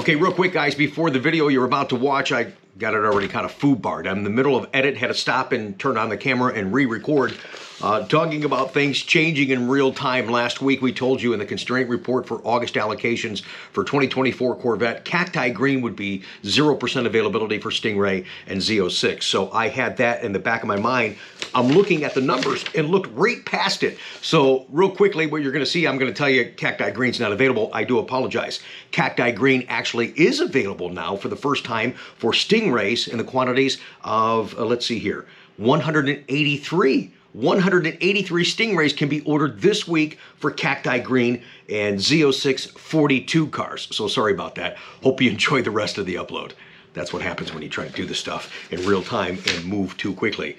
Okay, real quick, guys, before the video you're about to watch, I got it already kind of foobarred. I'm in the middle of edit, had to stop and turn on the camera and re-record. Talking about things changing in real time. Last week we told you in the constraint report for August allocations for 2024 Corvette, Cacti Green would be 0% availability for Stingray and Z06. So I had that in the back of my mind. I'm looking at the numbers and looked right past it. So real quickly, what you're going to see, I'm going to tell you Cacti Green's not available. I do apologize. Cacti Green actually is available now for the first time for Stingrays in the quantities of, let's see here, 183. 183 Stingrays can be ordered this week for Cacti Green and Z06 42 cars. So sorry about that. Hope you enjoy the rest of the upload. That's what happens when you try to do this stuff in real time and move too quickly.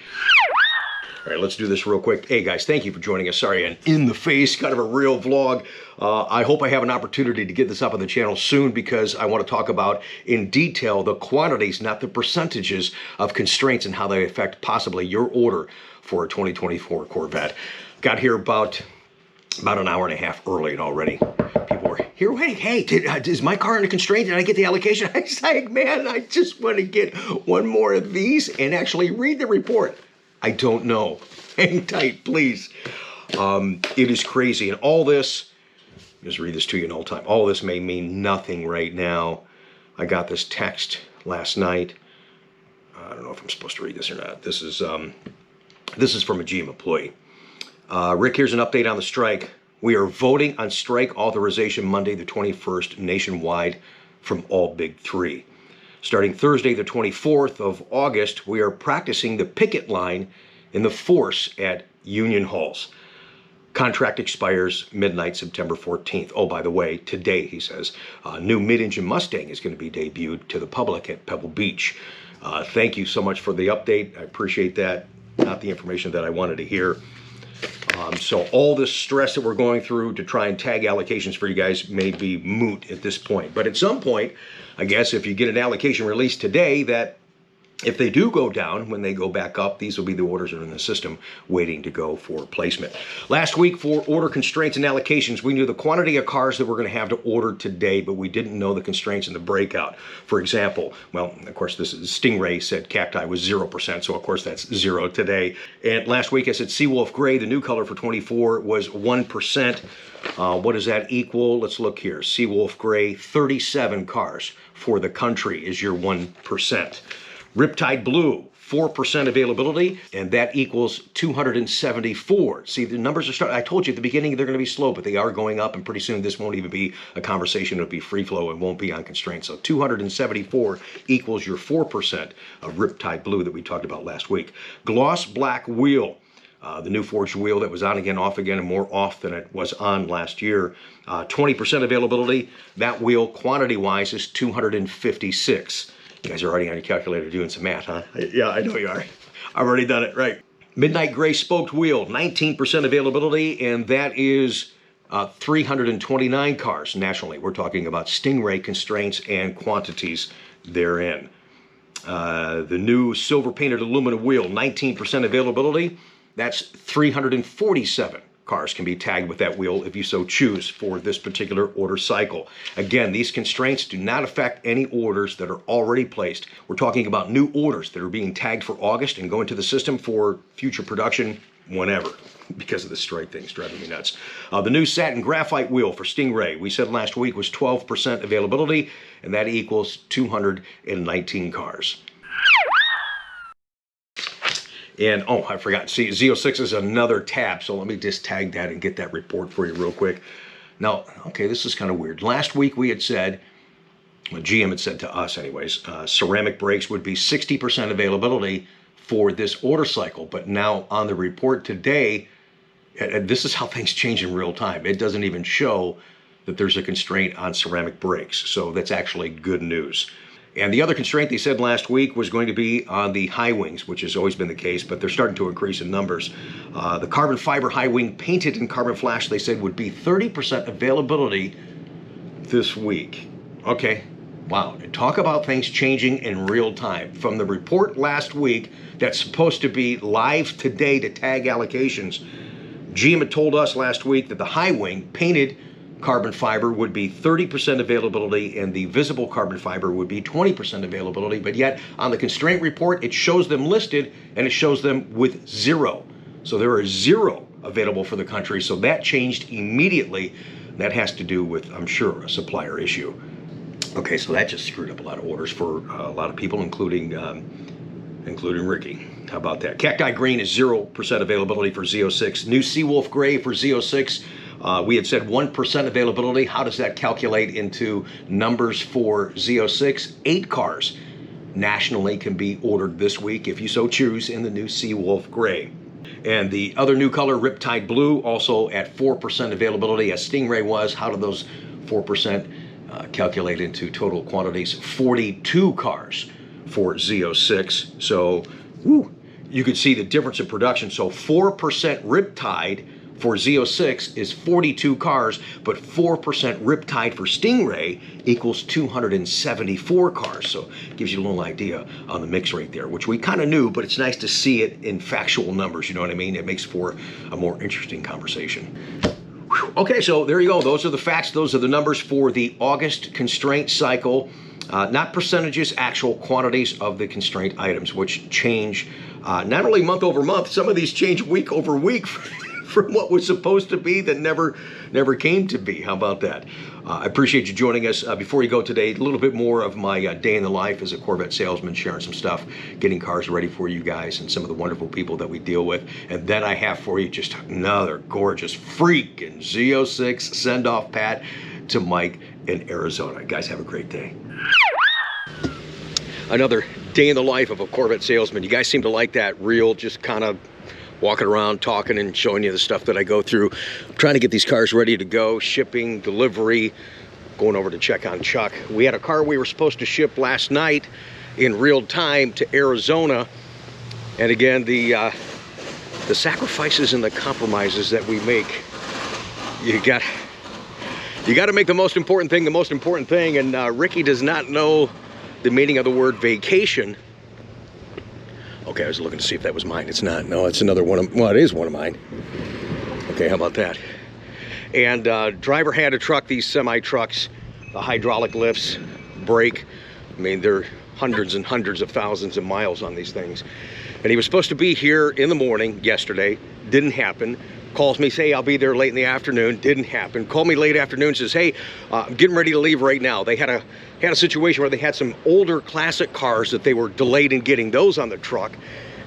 All right, let's do this real quick. Hey guys, thank you for joining us. Sorry, an in-the-face kind of a real vlog. I hope I have an opportunity to get this up on the channel soon because I want to talk about in detail the quantities, not the percentages of constraints and how they affect possibly your order for a 2024 Corvette. Got here about an hour and a half early and already people were here waiting. Hey, is my car under constraint? Did I get the allocation? I was like, man, I just want to get one more of these and actually read the report. I don't know. Hang tight, please. It is crazy. And all this, just read this to you in all time. All this may mean nothing right now. I got this text last night. I don't know if I'm supposed to read this or not. This is from a GM employee. Rick, here's an update on the strike. We are voting on strike authorization Monday the 21st nationwide from all big three. Starting Thursday the 24th of August, we are practicing the picket line in the force at union halls. Contract expires midnight September 14th. Oh, by the way, today, he says, new mid-engine Mustang is going to be debuted to the public at Pebble Beach. Thank you so much for the update. I appreciate that. Not the information that I wanted to hear. So all this stress that we're going through to try and tag allocations for you guys may be moot at this point. But at some point, I guess if you get an allocation released today, that if they do go down, when they go back up, these will be the orders that are in the system waiting to go for placement. Last week for order constraints and allocations, we knew the quantity of cars that we're going to have to order today, but we didn't know the constraints in the breakout. For example, well, of course, this is Stingray said Cacti was 0%, so of course that's 0 today. And last week I said Seawolf Gray, the new color for 24, was 1%. What does that equal? Let's look here. Seawolf Gray, 37 cars for the country is your 1%. Riptide Blue, 4% availability, and that equals 274. See, the numbers are starting. I told you at the beginning they're going to be slow, but they are going up, and pretty soon this won't even be a conversation. It'll be free flow and won't be on constraint. So 274 equals your 4% of Riptide Blue that we talked about last week. Gloss Black Wheel. The new forged wheel that was on again, off again, and more off than it was on last year. 20% availability. That wheel, quantity-wise, is 256. You guys are already on your calculator doing some math, huh? Yeah, I know you are. I've already done it, right. Midnight Gray Spoked Wheel, 19% availability, and that is 329 cars nationally. We're talking about Stingray constraints and quantities therein. The new silver painted aluminum wheel, 19% availability. That's 347 cars can be tagged with that wheel if you so choose for this particular order cycle. Again, these constraints do not affect any orders that are already placed. We're talking about new orders that are being tagged for August and go into the system for future production whenever, because of the strike thing's driving me nuts. The new satin graphite wheel for Stingray, we said last week was 12% availability, and that equals 219 cars. And, oh, I forgot. See, Z06 is another tab, so let me just tag that and get that report for you real quick. Now, okay, this is kind of weird. Last week we had said, well, GM had said to us anyways, ceramic brakes would be 60% availability for this order cycle. But now on the report today, and this is how things change in real time. It doesn't even show that there's a constraint on ceramic brakes. So that's actually good news. And the other constraint they said last week was going to be on the high wings, which has always been the case, but they're starting to increase in numbers. The carbon fiber high wing painted in carbon flash, they said, would be 30% availability this week. Okay, wow. Talk about things changing in real time. From the report last week that's supposed to be live today to tag allocations, GM had told us last week that the high wing painted carbon fiber would be 30% availability, and the visible carbon fiber would be 20% availability. But yet on the constraint report, it shows them listed, and it shows them with 0. So there are 0 available for the country. So that changed immediately. That has to do with, I'm sure, a supplier issue. Okay, so that just screwed up a lot of orders for a lot of people, including Ricky. How about that? Cacti green is 0% availability for Z06. New Seawolf gray for Z06. We had said 1% availability. How does that calculate into numbers for Z06? 8 cars nationally can be ordered this week, if you so choose, in the new Seawolf gray. And the other new color, Riptide blue, also at 4% availability, as Stingray was. How do those 4% calculate into total quantities? 42 cars for Z06. So, woo, you could see the difference in production. So 4% Riptide for Z06 is 42 cars, but 4% Riptide for Stingray equals 274 cars. So it gives you a little idea on the mix rate there, which we kind of knew, but it's nice to see it in factual numbers, you know what I mean? It makes for a more interesting conversation. Whew. Okay, so there you go. Those are the facts. Those are the numbers for the August constraint cycle. Not percentages, actual quantities of the constraint items, which change not only month over month, some of these change week over week from what was supposed to be that never came to be. How about that? I appreciate you joining us. Before you go today, a little bit more of my day in the life as a Corvette salesman, sharing some stuff, getting cars ready for you guys and some of the wonderful people that we deal with. And then I have for you just another gorgeous freaking Z06 send-off pat to Mike in Arizona. Guys, have a great day. Another day in the life of a Corvette salesman. You guys seem to like that real, just kind of walking around, talking and showing you the stuff that I go through. I'm trying to get these cars ready to go, shipping, delivery, going over to check on Chuck. We had a car we were supposed to ship last night in real time to Arizona. And again, the sacrifices and the compromises that we make, you got to make the most important thing, and Ricky does not know the meaning of the word vacation. Okay, I was looking to see if that was mine. It's not. No, it's another one of, well, it is one of mine. Okay, how about that? And driver had to truck these semi-trucks, the hydraulic lifts, brake. I mean, they're hundreds and hundreds of thousands of miles on these things. And he was supposed to be here in the morning yesterday. Didn't happen. Calls me, say, I'll be there late in the afternoon. Didn't happen. Called me late afternoon, says, hey, I'm getting ready to leave right now. They had a situation where they had some older classic cars that they were delayed in getting those on the truck.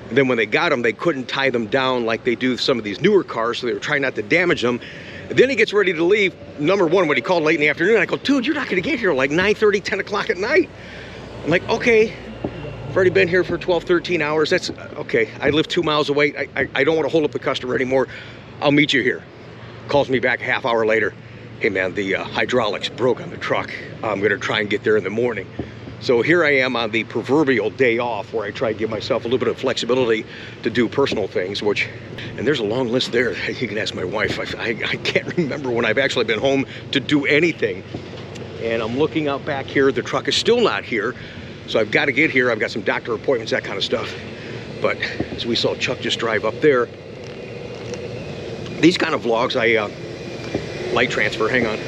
And then when they got them, they couldn't tie them down like they do some of these newer cars, so they were trying not to damage them. And then he gets ready to leave. Number one, when he called late in the afternoon, I go, dude, you're not going to get here like 9:30, 10 o'clock at night. I'm like, okay. I've already been here for 12, 13 hours. That's okay. I live 2 miles away. I don't want to hold up the customer anymore. I'll meet you here. Calls me back a half hour later. Hey man, the hydraulics broke on the truck. I'm gonna try and get there in the morning. So here I am on the proverbial day off where I try to give myself a little bit of flexibility to do personal things, and there's a long list there. You can ask my wife. I can't remember when I've actually been home to do anything. And I'm looking out back here. The truck is still not here. So I've got to get here. I've got some doctor appointments, that kind of stuff. But as we saw Chuck just drive up there, these kind of vlogs, light transfer, hang on.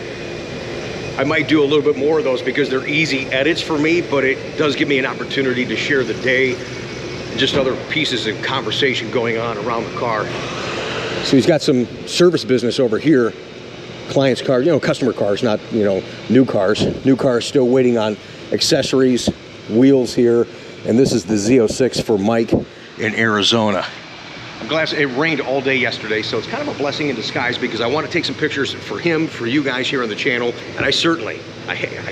I might do a little bit more of those because they're easy edits for me, but it does give me an opportunity to share the day and just other pieces of conversation going on around the car. So he's got some service business over here. Clients' cars, customer cars, not, new cars. New cars still waiting on accessories, wheels here. And this is the Z06 for Mike in Arizona. I'm glad it rained all day yesterday, so it's kind of a blessing in disguise because I want to take some pictures for him, for you guys here on the channel, and I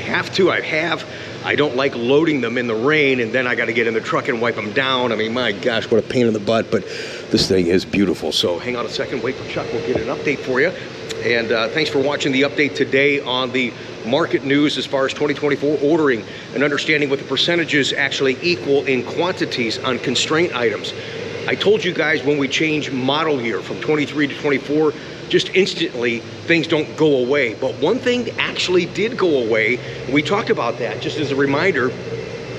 have to. I don't like loading them in the rain, and then I got to get in the truck and wipe them down. I mean, my gosh, what a pain in the butt, but this thing is beautiful. So hang on a second, wait for Chuck, we'll get an update for you. And thanks for watching the update today on the market news as far as 2024 ordering and understanding what the percentages actually equal in quantities on constraint items. I told you guys when we change model year from 23 to 24, just instantly things don't go away. But one thing actually did go away. We talked about that just as a reminder,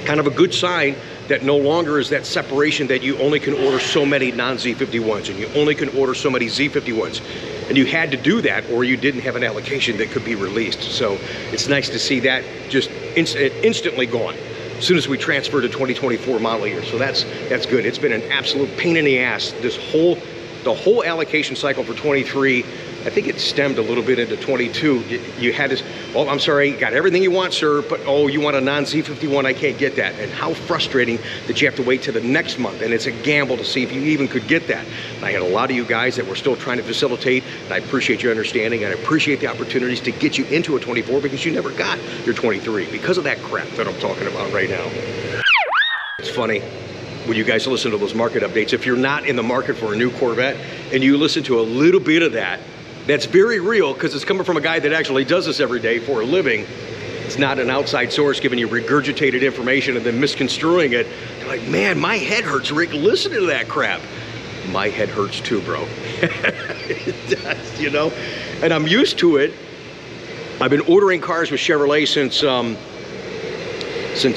kind of a good sign that no longer is that separation that you only can order so many non-Z51s and you only can order so many Z51s. And you had to do that or you didn't have an allocation that could be released. So it's nice to see that just instantly gone as soon as we transfer to 2024 model year. So that's good. It's been an absolute pain in the ass. The whole allocation cycle for 23, I think it stemmed a little bit into 22. You had this, oh, I'm sorry, got everything you want, sir, but oh, you want a non-Z51, I can't get that. And how frustrating that you have to wait till the next month, and it's a gamble to see if you even could get that. And I had a lot of you guys that were still trying to facilitate, and I appreciate your understanding, and I appreciate the opportunities to get you into a 24 because you never got your 23 because of that crap that I'm talking about right now. It's funny when you guys listen to those market updates, if you're not in the market for a new Corvette and you listen to a little bit of that, that's very real because it's coming from a guy that actually does this every day for a living. It's not an outside source giving you regurgitated information and then misconstruing it. You're like, man, my head hurts, Rick, listening to that crap. My head hurts too, bro. It does, you know? And I'm used to it. I've been ordering cars with Chevrolet since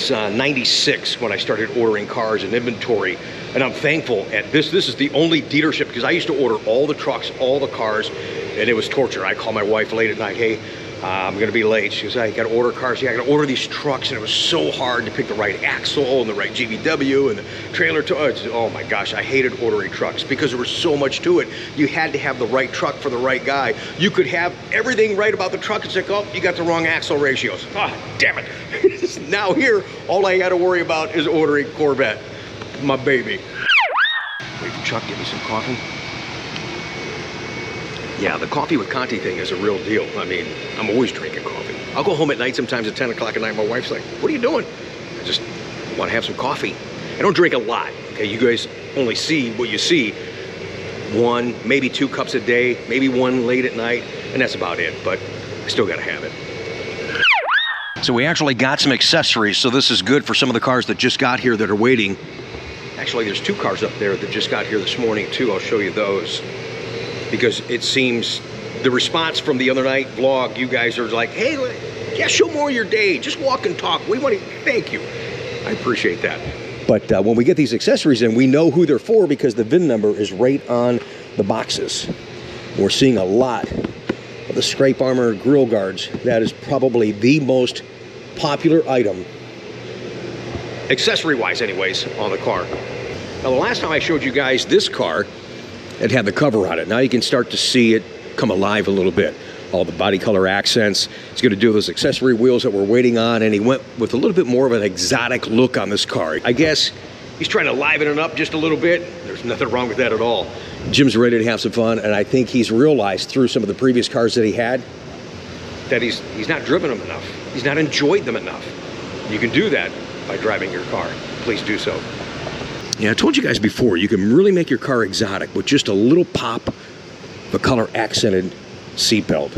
96 when I started ordering cars and inventory. And I'm thankful at this. This is the only dealership, because I used to order all the trucks, all the cars, and it was torture. I call my wife late at night, hey, I'm gonna be late. She goes, I gotta order cars. Yeah, I gotta order these trucks, and it was so hard to pick the right axle and the right GVW and the trailer. Oh my gosh, I hated ordering trucks because there was so much to it. You had to have the right truck for the right guy. You could have everything right about the truck. It's like, oh, you got the wrong axle ratios. Ah, damn it. Now here, all I gotta worry about is ordering Corvette, my baby. Wait for Chuck, give me some coffee. Yeah, the coffee with Conti thing is a real deal. I mean, I'm always drinking coffee. I'll go home at night sometimes at 10 o'clock at night. My wife's like, what are you doing? I just want to have some coffee. I don't drink a lot, okay? You guys only see what you see. 1, maybe 2 cups a day, maybe 1 late at night, and that's about it, but I still gotta have it. So we actually got some accessories, so this is good for some of the cars that just got here that are waiting. Actually, there's 2 cars up there that just got here this morning too. I'll show you those. Because it seems the response from the other night vlog, you guys are like, hey, yeah, show more of your day. Just walk and talk. We want to thank you. I appreciate that. But when we get these accessories in, we know who they're for because the VIN number is right on the boxes. We're seeing a lot of the scrape armor grill guards. That is probably the most popular item, accessory-wise anyways, on the car. Now, the last time I showed you guys this car, it had the cover on it. Now you can start to see it come alive a little bit. All the body color accents. He's going to do those accessory wheels that we're waiting on, and he went with a little bit more of an exotic look on this car. I guess he's trying to liven it up just a little bit. There's nothing wrong with that at all. Jim's ready to have some fun, and I think he's realized through some of the previous cars that he had that he's not driven them enough. He's not enjoyed them enough. You can do that by driving your car. Please do so. Yeah, I told you guys before, you can really make your car exotic with just a little pop of a color accented seatbelt.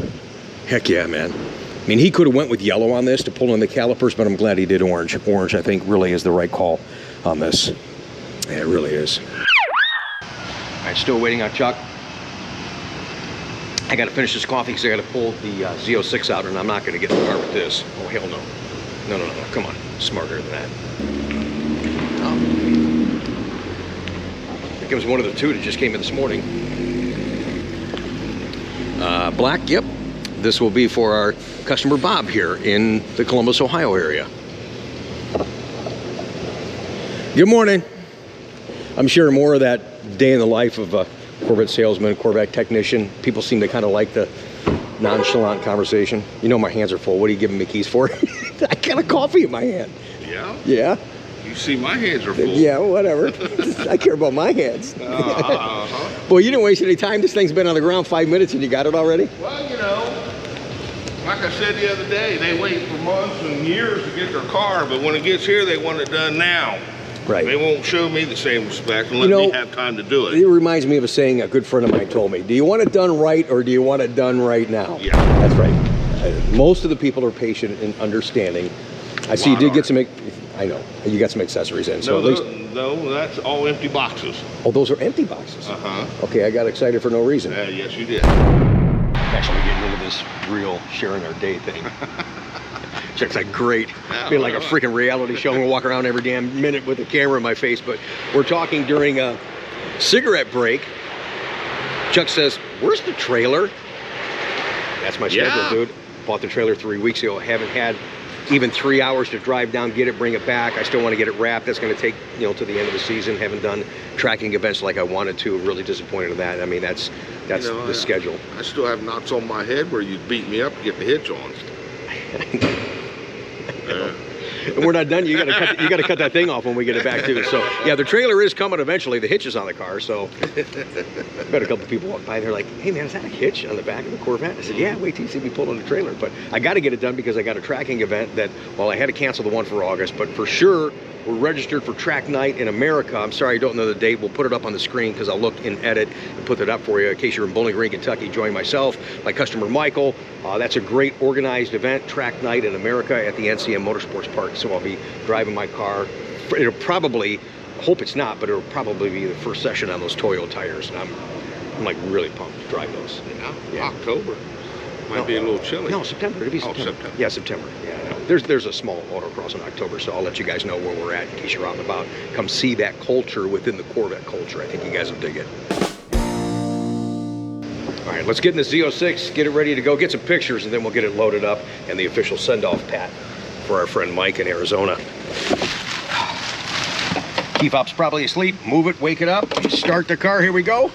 Heck yeah, man. I mean, he could have went with yellow on this to pull in the calipers, but I'm glad he did orange. Orange, I think, really is the right call on this. Yeah, it really is. All right, still waiting on Chuck. I got to finish this coffee because I got to pull the Z06 out, and I'm not going to get in the car with this. Oh, hell no. No, come on. Smarter than that. Oh. Here comes one of the 2 that just came in this morning. Black, yep. This will be for our customer Bob here in the Columbus, Ohio area. Good morning. I'm sure more of that day in the life of a Corvette salesman, Corvette technician. People seem to kind of like the nonchalant conversation. You know my hands are full. What are you giving me keys for? I got a coffee in my hand. Yeah? Yeah. You see my hands are full. Yeah, whatever. I care about my hands. Well, you didn't waste any time. This thing's been on the ground 5 minutes and you got it already? Well, you know, like I said the other day, they wait for months and years to get their car, but when it gets here, they want it done now. Right. They won't show me the same respect and let me have time to do it. It reminds me of a saying a good friend of mine told me. Do you want it done right or do you want it done right now? Yeah. That's right. Most of the people are patient and understanding. I see you did get some, I know, you got some accessories in. So No, at least, no, that's all empty boxes. oh, those are empty boxes? Uh-huh. Okay, I got excited for no reason. Yes, you did. Actually getting into this real sharing our day thing. Chuck's like, great. Feel like a freaking reality show. I'm gonna walk around every damn minute with a camera in my face. But we're talking during a cigarette break. Chuck says, where's the trailer? That's my schedule, dude. Bought the trailer 3 weeks ago. Haven't had even 3 hours to drive down, get it, bring it back. I still want to get it wrapped. That's going to take, you know, to the end of the season. Haven't done tracking events like I wanted to. Really disappointed in that. I mean, that's the schedule. I still have knots on my head where you beat me up to get the hitch on. And we're not done. You got to cut that thing off when we get it back too. So yeah, the trailer is coming eventually. The hitch is on the car. So I've got a couple people walk by. They're like, "Hey man, is that a hitch on the back of the Corvette?" I said, "Yeah, wait till you see me pull on the trailer." But I got to get it done because I got a tracking event that, well, I had to cancel the one for August, but for sure we're registered for track night in America. I'm sorry I don't know the date. We'll put it up on the screen because I'll look in edit and put that up for you in case you're in Bowling Green, Kentucky. Join myself, my customer Michael. That's a great organized event, track night in America at the NCM Motorsports Park. So I'll be driving my car. It'll probably, I hope it's not, but it'll probably be the first session on those Toyo tires. And I'm like really pumped to drive those. Yeah. October. Might be a little chilly. No, September. It'll be September. September. Yeah, September. Yeah, I know. There's a small autocross in October, so I'll let you guys know where we're at in case you're out and about. Come see that culture within the Corvette culture. I think you guys will dig it. All right, let's get in the Z06, get it ready to go, get some pictures, and then we'll get it loaded up and the official send-off pat for our friend Mike in Arizona. Key fob's probably asleep. Move it, wake it up, start the car. Here we go.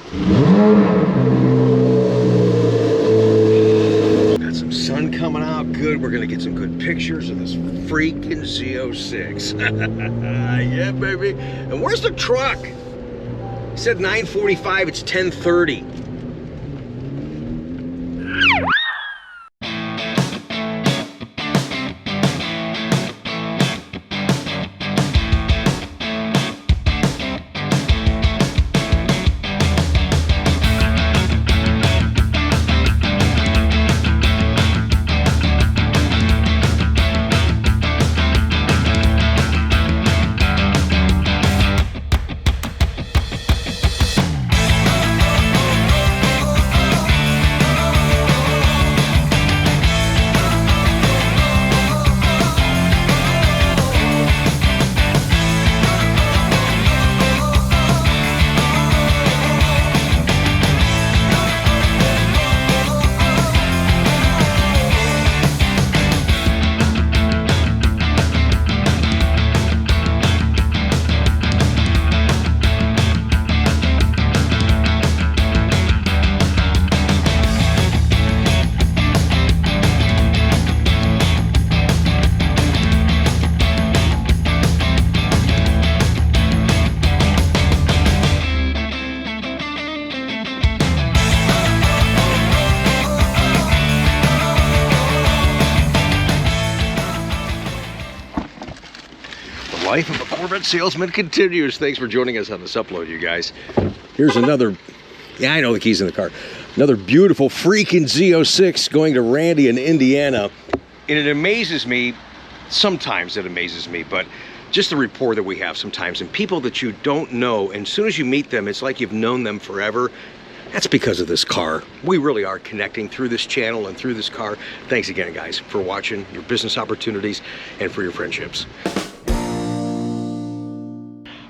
Sun coming out good. We're gonna get some good pictures of this freaking Z06. Yeah, baby. And where's the truck? He said 9:45. It's 10:30. Life of a Corvette salesman continues. Thanks for joining us on this upload, you guys. Here's another, yeah, I know the keys in the car. Another beautiful freaking Z06 going to Randy in Indiana. And it amazes me, sometimes it amazes me, but just the rapport that we have sometimes, and people that you don't know, and as soon as you meet them, it's like you've known them forever. That's because of this car. We really are connecting through this channel and through this car. Thanks again, guys, for watching, your business opportunities, and for your friendships.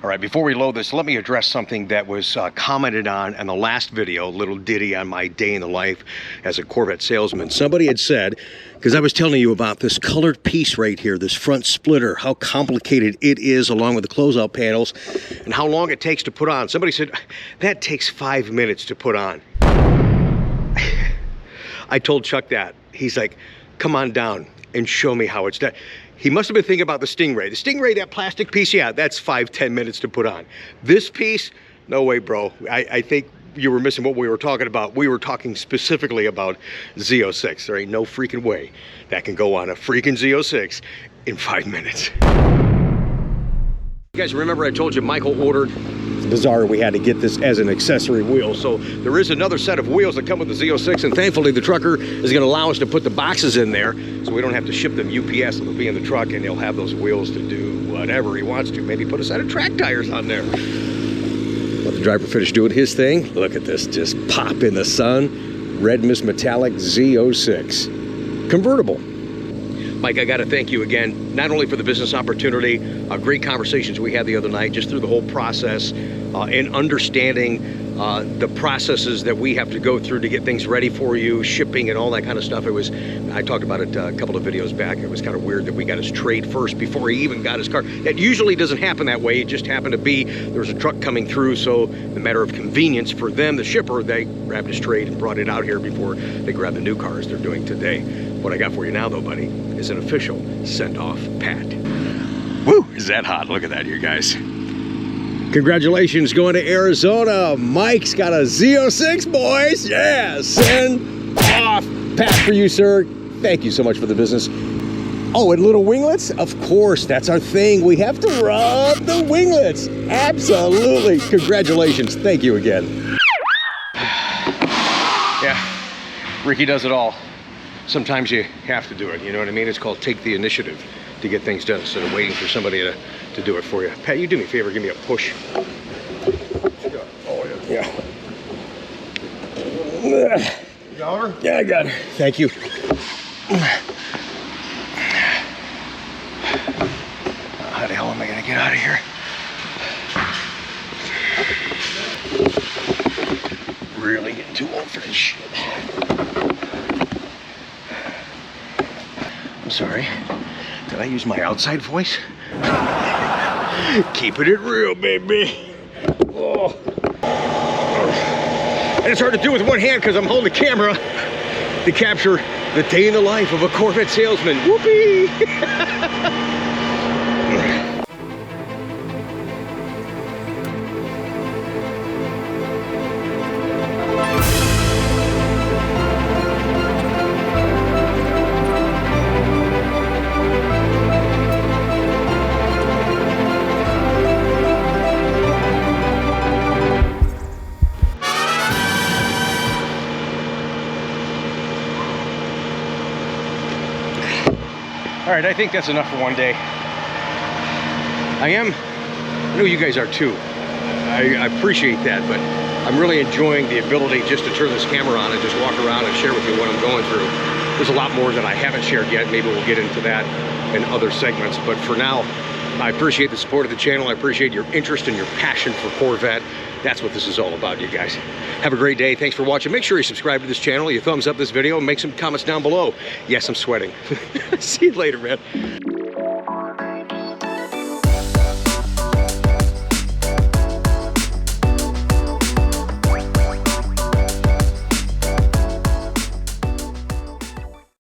All right, before we load this, let me address something that was commented on in the last video, a little ditty on my day in the life as a Corvette salesman. Somebody had said, because I was telling you about this colored piece right here, this front splitter, how complicated it is along with the closeout panels and how long it takes to put on. Somebody said, that takes 5 minutes to put on. I told Chuck that. He's like, come on down and show me how it's done. He must have been thinking about the Stingray. The Stingray, that plastic piece, yeah, that's 5-10 minutes to put on. This piece, no way, bro. I think you were missing what we were talking about. We were talking specifically about Z06. There ain't no freaking way that can go on a freaking Z06 in 5 minutes. You guys remember I told you Michael ordered, it's bizarre, we had to get this as an accessory wheel. So there is another set of wheels that come with the Z06, and thankfully the trucker is gonna allow us to put the boxes in there so we don't have to ship them UPS. They'll be in the truck and he'll have those wheels to do whatever he wants to. Maybe put a set of track tires on there. Let the driver finish doing his thing. Look at this, just pop in the sun. Red Mist Metallic Z06. Convertible. Mike, I got to thank you again, not only for the business opportunity, great conversations we had the other night, just through the whole process, and understanding the processes that we have to go through to get things ready for you, shipping and all that kind of stuff. I talked about it a couple of videos back. It was kind of weird that we got his trade first before he even got his car. That usually doesn't happen that way. It just happened to be there was a truck coming through, so the matter of convenience for them, the shipper, they grabbed his trade and brought it out here before they grabbed the new cars they're doing today. What I got for you now, though, buddy, is an official send-off pat. Woo! Is that hot? Look at that, you guys. Congratulations going to Arizona. Mike's got a Z06, boys. Yeah, send off pat for you, sir. Thank you so much for the business. Oh, and little winglets? Of course, that's our thing. We have to rub the winglets. Absolutely. Congratulations. Thank you again. Yeah, Ricky does it all. Sometimes you have to do it, you know what I mean? It's called take the initiative to get things done instead of waiting for somebody to do it for you. Pat, you do me a favor, give me a push. Oh, Yeah. You got her? Yeah, I got it. Thank you. How the hell am I gonna get out of here? Really getting too old for this shit. I'm sorry. Did I use my outside voice? Keeping it real, baby. Oh. And it's hard to do with one hand because I'm holding the camera to capture the day in the life of a Corvette salesman. Whoopee! All right, I think that's enough for one day. I know you guys are too. I appreciate that, but I'm really enjoying the ability just to turn this camera on and just walk around and share with you what I'm going through. There's a lot more that I haven't shared yet. Maybe we'll get into that in other segments, but for now, I appreciate the support of the channel. I appreciate your interest and your passion for Corvette. That's what this is all about, you guys. Have a great day. Thanks for watching. Make sure you subscribe to this channel, you thumbs up this video, and make some comments down below. Yes, I'm sweating. See you later, man.